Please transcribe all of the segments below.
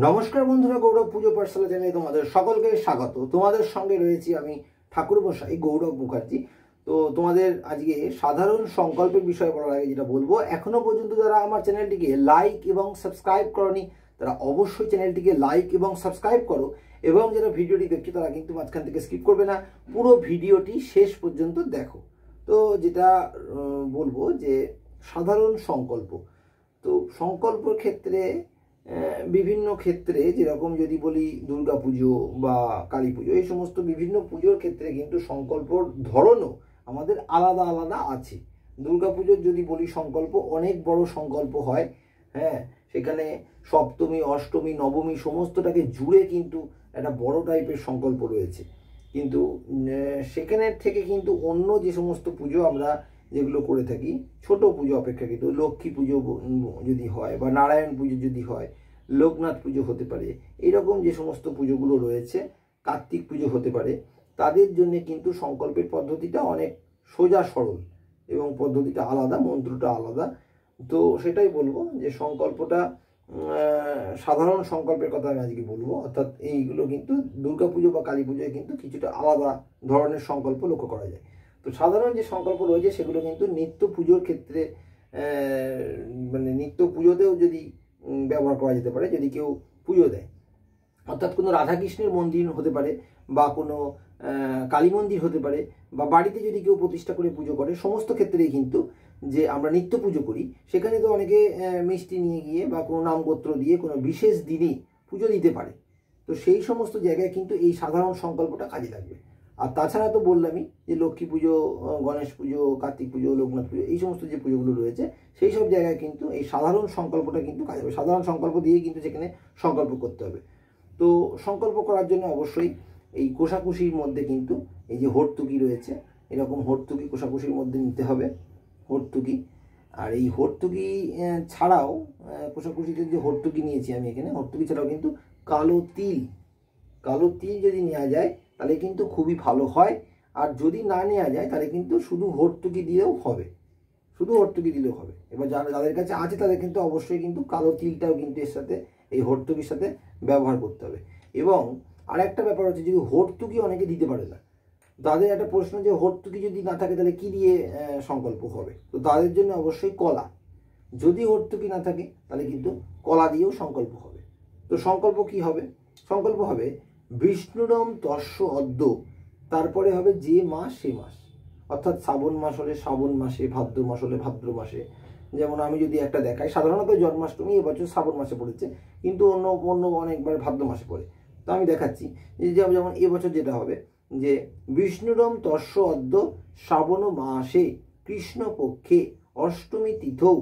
নমস্কার বন্ধুরা, গৌরব পুজো পাঠশালা চ্যানেলে তোমাদের সকলকে স্বাগত। তোমাদের সঙ্গে রয়েছি আমি ঠাকুর মশাই গৌরব মুখার্জি। তো তোমাদের আজকে সাধারণ সংকল্পের বিষয়ে বলার আগে যেটা বলবো, এখনো পর্যন্ত যারা আমার চ্যানেলটিকে লাইক এবং সাবস্ক্রাইব করনি তারা অবশ্যই চ্যানেলটিকে লাইক এবং সাবস্ক্রাইব করো, এবং যারা ভিডিওটি দেখছো তারা কিন্তু মাঝখান থেকে স্কিপ করবে না, পুরো ভিডিওটি শেষ পর্যন্ত দেখো। তো যেটা বলবো যে সাধারণ সংকল্প, তো সংকল্পের ক্ষেত্রে বিভিন্ন ক্ষেত্রে যেরকম যদি বলি দুর্গা পুজো বা কালী পুজো, এই সমস্ত বিভিন্ন পুজোর ক্ষেত্রে কিন্তু সংকল্পর ধরনও আমাদের আলাদা আলাদা আছে। দুর্গা পুজোর যদি বলি সংকল্প অনেক বড় সংকল্প হয়, হ্যাঁ, সেখানে সপ্তমী অষ্টমী নবমী সমস্তটাকে জুড়ে কিন্তু একটা বড় টাইপের সংকল্প রয়েছে। কিন্তু সেখানের থেকে কিন্তু অন্য যে সমস্ত পুজো আমরা যেগুলো করে থাকি ছোট পুজো অপেক্ষাকৃত, লক্ষ্মী পুজো যদি হয় বা নারায়ণ পুজো যদি হয়, লোকনাথ পুজো হতে পারে, এইরকম যে সমস্ত পুজোগুলো রয়েছে, কার্তিক পুজো হতে পারে, তাদের জন্য কিন্তু সংকল্পের পদ্ধতিটা অনেক সোজা সরল এবং পদ্ধতিটা আলাদা, মন্ত্রটা আলাদা। তো সেটাই বলবো যে সংকল্পটা সাধারণ সংকল্পের কথা আমি আজকে বলবো, অর্থাৎ এইগুলো কিন্তু দুর্গা পুজো বা কালী পুজোয় কিন্তু কিছুটা আলাদা ধরনের সংকল্প লক্ষ্য করা যায়। তো সাধারণ যে সংকল্প রয়েছে সেগুলো কিন্তু নিত্য পুজোর ক্ষেত্রে মানে নিত্য পুজোতেও যদি ব্যবহার করা যেতে পারে, যদি কেউ পুজো দেয়, অর্থাৎ কোনো রাধাকৃষ্ণের মন্দির হতে পারে বা কোনো কালী মন্দির হতে পারে, বা বাড়িতে যদি কেউ প্রতিষ্ঠা করে পুজো করে, সমস্ত ক্ষেত্রেই কিন্তু যে আমরা নিত্য পুজো করি সেখানে তো অনেকে মিষ্টি নিয়ে গিয়ে বা কোনো নামগোত্র দিয়ে কোনো বিশেষ দিনই পুজো দিতে পারে। তো সেই সমস্ত জায়গায় কিন্তু এই সাধারণ সংকল্পটা কাজে লাগবে। আর তাছাড়া তো বললামই যে লক্ষ্মী পুজো, গণেশ পুজো, কার্তিক পুজো, লোকনাথ পুজো, এই সমস্ত যে পুজোগুলো রয়েছে সেই সব জায়গায় কিন্তু এই সাধারণ সংকল্পটা কিন্তু কাজে হবে। সাধারণ সংকল্প দিয়ে কিন্তু সেখানে সংকল্প করতে হবে। তো সংকল্প করার জন্য অবশ্যই এই কোষাকুষির মধ্যে কিন্তু এই যে হর্তুকি রয়েছে, এরকম হর্তুকি কোষাকুষির মধ্যে নিতে হবে, হর্তুকি। আর এই হর্তুকি ছাড়াও কোষাকুষিতে যে হর্তুকি নিয়েছি আমি এখানে, হর্তুকি ছাড়াও কিন্তু কালো তিল যদি নেওয়া যায় তাহলে কিন্তু খুবই ভালো হয়। আর যদি না নেওয়া যায় তাহলে কিন্তু শুধু হর্তুকি দিলেও হবে, এবার যাদের কাছে আছে তাদের কিন্তু অবশ্যই কিন্তু কালো তিলটাও কিন্তু এর সাথে, এই হর্তুকির সাথে ব্যবহার করতে হবে। এবং আরেকটা ব্যাপার হচ্ছে, যদি হর্তুকি অনেকে দিতে পারে না, তাদের একটা প্রশ্ন যে হর্তুকি যদি না থাকে তাহলে কি দিয়ে সংকল্প হবে। তো তাদের জন্য অবশ্যই কলা, যদি হর্তুকি না থাকে তাহলে কিন্তু কলা দিয়েও সংকল্প হবে। তো সংকল্প কি হবে? সংকল্প হবে বিষ্ণুরম তস্য অদ্য, তারপরে হবে যে মাস সে মাস, অর্থাৎ শ্রাবণ মাস হলে শ্রাবণ মাসে, ভাদ্র মাস হলে ভাদ্র মাসে। যেমন আমি যদি একটা দেখাই, সাধারণত জন্মাষ্টমী এবছর শ্রাবণ মাসে পড়েছে, কিন্তু অন্য অনেকবার ভাদ্র মাসে পড়ে। তো আমি দেখাচ্ছি যেমন এবছর যেটা হবে যে বিষ্ণুরম তস্য অদ্য শ্রাবণ মাসে কৃষ্ণপক্ষে অষ্টমী তিথৌ।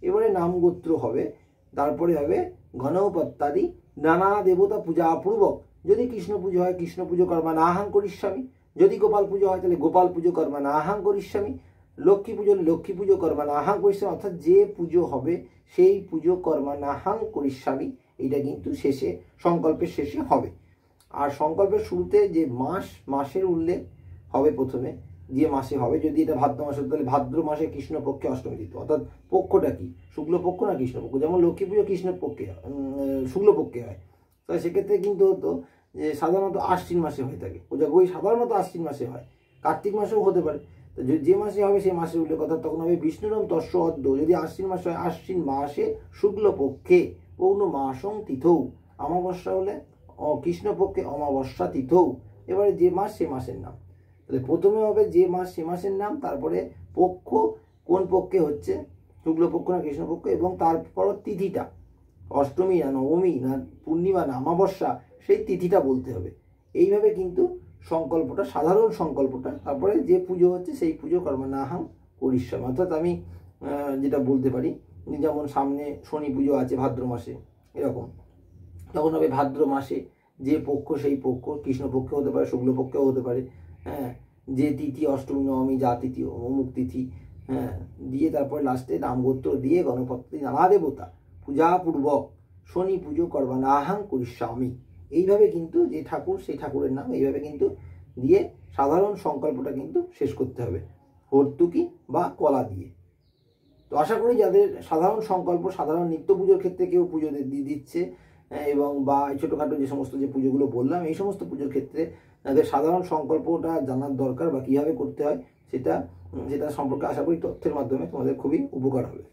এবারে নামগোত্র হবে, তারপরে হবে ঘনপত্তাদি নানা দেবতা পূজা পূর্বক। যদি কৃষ্ণ পুজো হয় কৃষ্ণ পুজো কর্মা নাহাং করিষ্যামি, যদি গোপাল পুজো হয় তাহলে গোপাল পুজো কর্মা নাহাং করিষ্যামি, লক্ষ্মী পুজো হলে লক্ষ্মী পুজো কর্মা নাহাং করিষ্যামি, অর্থাৎ যে পুজো হবে সেই পুজো কর্মা নাহাং করিষ্যামি। এটা কিন্তু শেষে, সংকল্পের শেষে হবে। আর সংকল্পের শুরুতে যে মাসের উল্লেখ হবে, প্রথমে যে মাসে হবে, যদি এটা ভাদ্র মাসে তাহলে ভাদ্র মাসে কৃষ্ণপক্ষে অষ্টমী তিথি, অর্থাৎ পক্ষটা কি, শুক্লপক্ষ না কৃষ্ণপক্ষ। যেমন লক্ষ্মী পুজো কৃষ্ণপক্ষে, শুক্লপক্ষে হয়, তাহলে সেক্ষেত্রে কিন্তু হতো যে সাধারণত আশ্বিন মাসে হয়ে থাকে, ওই সাধারণত আশ্বিন মাসে হয়, কার্তিক মাসেও হতে পারে। তো যে মাসে হবে সেই মাসের উল্লেখ, কথা তখন হবে বিষ্ণুরম তস্য অদ্য, যদি আশ্বিন মাসে হয় আশ্বিন মাসে শুক্লপক্ষে পৌর্ণমাসং তিথৌ, অমাবস্যা হলে কৃষ্ণপক্ষে অমাবস্যা তিথৌ। এবারে যে মাস সে মাসের নাম, তাহলে প্রথমে হবে যে মাস সে মাসের নাম, তারপরে পক্ষ, কোন পক্ষে হচ্ছে, শুক্লপক্ষ না কৃষ্ণপক্ষ, এবং তারপর তিথিটা, অষ্টমী না নবমী না পূর্ণিমা না অমাবস্যা, সেই তিথিটা বলতে হবে। এইভাবে কিন্তু সংকল্পটা, সাধারণ সংকল্পটা, তারপরে যে পুজো হচ্ছে সেই পুজো কর্মা নাহাং করিষ্যামি। অর্থাৎ আমি যেটা বলতে পারি, যেমন সামনে শনি পুজো আছে ভাদ্র মাসে, এরকম তখন হবে ভাদ্র মাসে যে পক্ষ সেই পক্ষ, কৃষ্ণপক্ষে হতে পারে, শুক্লপক্ষেও হতে পারে, হ্যাঁ, যে তিথি অষ্টমী নবমী যা তিথি অমুক তিথি, হ্যাঁ, দিয়ে তারপরে লাস্টে নামগোত্র দিয়ে গণপতি নানা দেবতা পূজা পূর্বক শনি পুজো করবা নাহাং করিষ্যামি। এইভাবে কিন্তু যে ঠাকুর সেই ঠাকুরের নাম এইভাবে কিন্তু দিয়ে সাধারণ সংকল্পটা কিন্তু শেষ করতে হবে হর্তুকি বা কলা দিয়ে। তো আশা করি যাদের সাধারণ সংকল্প, সাধারণ নিত্য পুজোর ক্ষেত্রে কেউ পুজো দিচ্ছে, এবং বা ছোটোখাটো যে সমস্ত যে পুজোগুলো বললাম, এই সমস্ত পুজোর ক্ষেত্রে তাদের সাধারণ সংকল্পটা জানার দরকার বা কীভাবে করতে হয় সেটা সম্পর্কে আশা করি তথ্যের মাধ্যমে তোমাদের খুবই উপকার হবে।